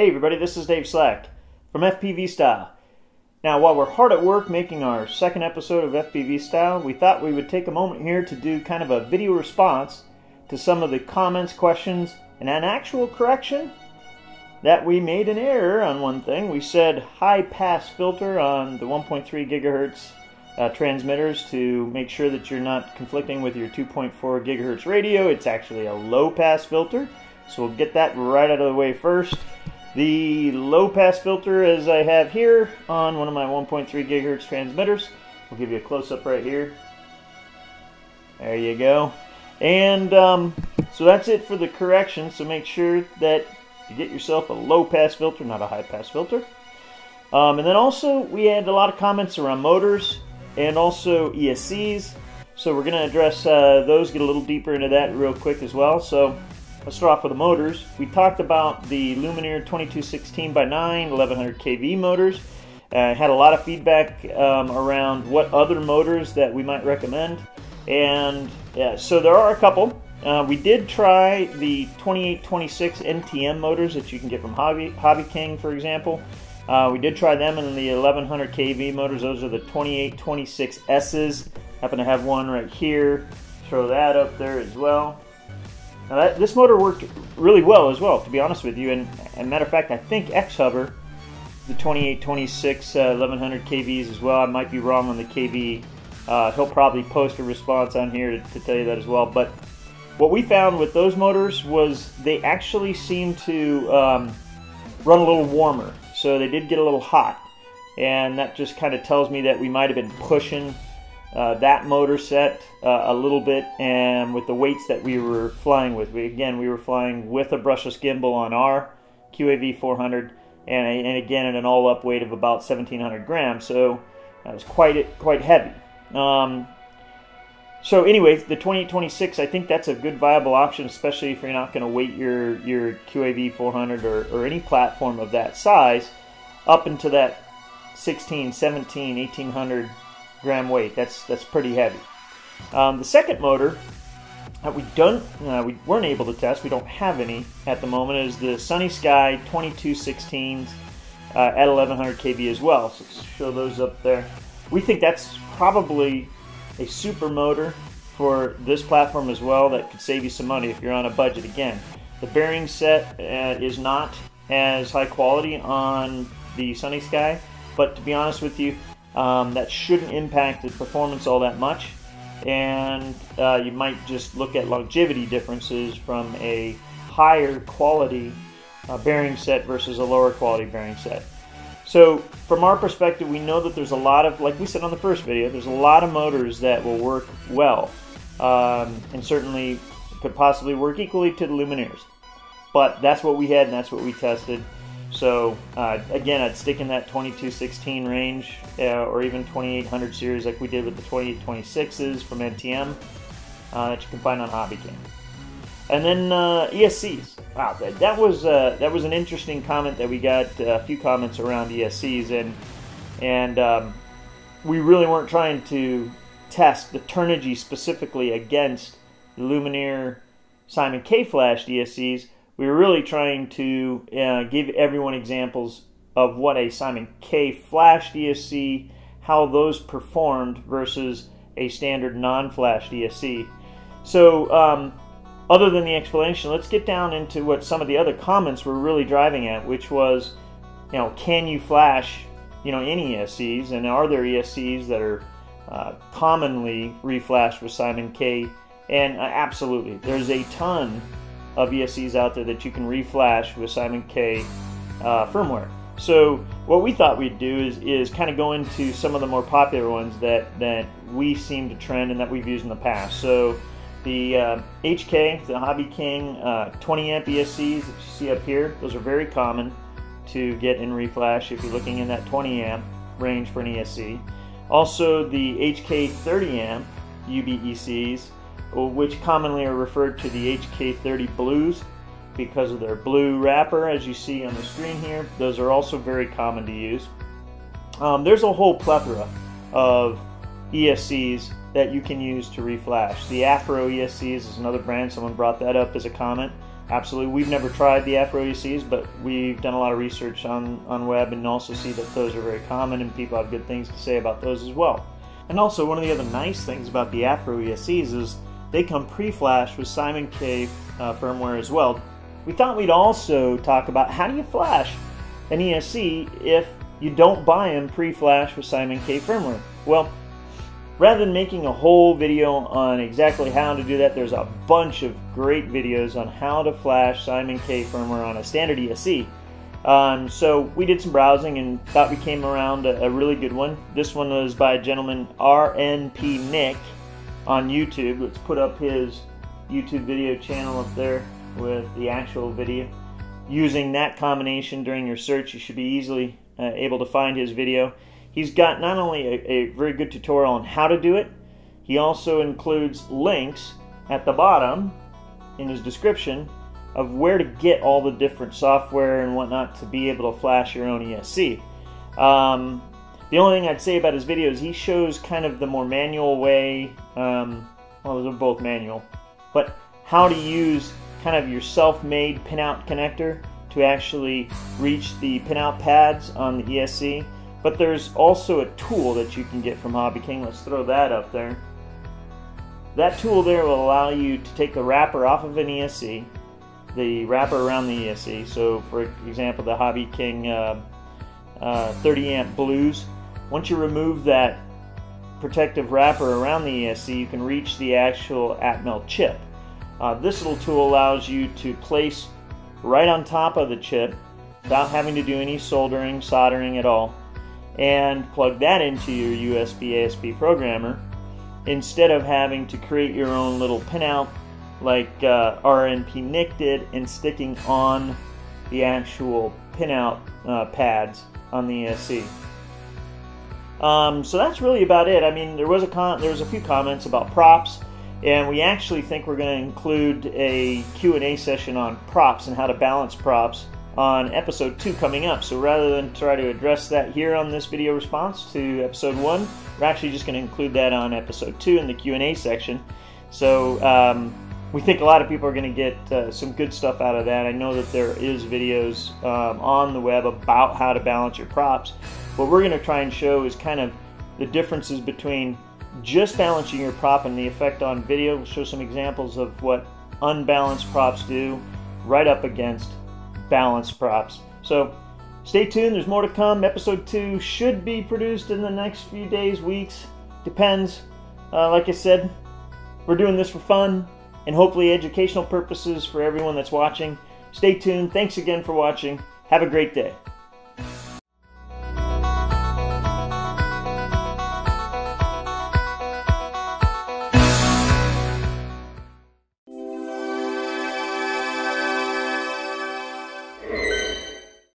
Hey everybody, this is Dave Slack from FPV Style. Now, while we're hard at work making our second episode of FPV Style, we thought we would take a moment here to do kind of a video response to some of the comments, questions, and an actual correction that we made an error on one thing. We said high pass filter on the 1.3 gigahertz transmitters to make sure that you're not conflicting with your 2.4 gigahertz radio. It's actually a low pass filter, so we'll get that right out of the way first. The low pass filter, as I have here on one of my 1.3 gigahertz transmitters, we'll give you a close-up right here. There you go. And so that's it for the correction, so make sure that you get yourself a low pass filter, not a high pass filter. And then also we had a lot of comments around motors and also ESCs, so we're going to address those, get a little deeper into that real quick as well. So let's start off with the motors. We talked about the Lumineer 2216x9 1100 kV motors. Had a lot of feedback around what other motors that we might recommend, and yeah, so there are a couple. We did try the 2826 NTM motors that you can get from Hobby King, for example. We did try them in the 1100 kV motors. Those are the 2826S's. Happen to have one right here. Throw that up there as well. Now this motor worked really well as well, to be honest with you, and matter of fact, I think X-Hover, the 2826 1100 kVs as well. I might be wrong on the kV. He'll probably post a response on here to tell you that as well. But what we found with those motors was they actually seemed to run a little warmer, so they did get a little hot, and that just kind of tells me that we might have been pushing that motor set a little bit, and with the weights that we were flying with. We were flying with a brushless gimbal on our QAV 400, and again at an all-up weight of about 1,700 grams, so that was quite heavy. So anyway, the 2826, I think that's a good viable option, especially if you're not going to weight your QAV 400 or any platform of that size up into that 16, 17, 1,800 gram weight. That's pretty heavy. The second motor that we weren't able to test, we don't have any at the moment, is the Sunny Sky 2216s at 1100 kV as well. So let's show those up there. We think that's probably a super motor for this platform as well that could save you some money if you're on a budget. Again, the bearing set is not as high quality on the Sunny Sky, but to be honest with you, that shouldn't impact the performance all that much, and you might just look at longevity differences from a higher quality bearing set versus a lower quality bearing set. So from our perspective, we know that there's a lot of, like we said on the first video, there's a lot of motors that will work well, and certainly could possibly work equally to the Lumineers, but that's what we had and that's what we tested. So again, I'd stick in that 2216 range, or even 2800 series like we did with the 2826s from NTM that you can find on Hobby King. And then ESCs. Wow, that was an interesting comment that we got. A few comments around ESCs, and we really weren't trying to test the Turnigy specifically against the Lumineer Simon K flashed ESCs. We were really trying to give everyone examples of what a Simon K flashed ESC, how those performed versus a standard non-flashed ESC. So other than the explanation, let's get down into what some of the other comments were really driving at, which was, can you flash, any ESCs, and are there ESCs that are commonly reflashed with Simon K? And absolutely, there's a ton of ESCs out there that you can reflash with Simon K firmware. So what we thought we'd do is kind of go into some of the more popular ones that we seem to trend and that we've used in the past. So the HK, the Hobby King 20 amp ESCs that you see up here, those are very common to get in reflash if you're looking in that 20 amp range for an ESC. Also the HK 30 amp UBECs, which commonly are referred to the HK30 Blues because of their blue wrapper, as you see on the screen here. Those are also very common to use. There's a whole plethora of ESCs that you can use to reflash. The Afro ESCs is another brand. Someone brought that up as a comment. absolutely. We've never tried the Afro ESCs, but we've done a lot of research on web and also see that those are very common and people have good things to say about those as well. And also, one of the other nice things about the Afro ESCs is they come pre-flashed with Simon K firmware as well. We thought we'd also talk about how do you flash an ESC if you don't buy them pre-flashed with Simon K firmware. Well, rather than making a whole video on exactly how to do that, there's a bunch of great videos on how to flash Simon K firmware on a standard ESC. So we did some browsing and thought we came around a really good one. This one was by a gentleman, RNP Nick, on YouTube. Let's put up his YouTube video channel up there with the actual video. Using that combination during your search, you should be easily able to find his video. He's got not only a very good tutorial on how to do it, he also includes links at the bottom in his description of where to get all the different software and whatnot to be able to flash your own ESC. The only thing I'd say about his video is he shows kind of the more manual way, well, those are both manual, but how to use kind of your self-made pinout connector to actually reach the pinout pads on the ESC. But there's also a tool that you can get from Hobby King. Let's throw that up there. That tool there will allow you to take the wrapper off of an ESC, the wrapper around the ESC. So for example, the Hobby King 30 amp blues. Once you remove that protective wrapper around the ESC, you can reach the actual Atmel chip. This little tool allows you to place right on top of the chip without having to do any soldering, soldering at all, and plug that into your USB ASP programmer instead of having to create your own little pinout like RNP Nick did and sticking on the actual pinout pads on the ESC. So that's really about it. I mean, there was a few comments about props, and we actually think we're going to include a Q&A session on props and how to balance props on episode 2 coming up. So rather than try to address that here on this video response to episode 1, we're actually just going to include that on episode 2 in the Q&A section. So we think a lot of people are going to get some good stuff out of that. I know that there is videos on the web about how to balance your props. What we're going to try and show is kind of the differences between just balancing your prop and the effect on video. We'll show some examples of what unbalanced props do right up against balanced props. So stay tuned, there's more to come. Episode 2 should be produced in the next few days, weeks, depends. Like I said, we're doing this for fun and hopefully educational purposes for everyone that's watching. Stay tuned. Thanks again for watching. Have a great day.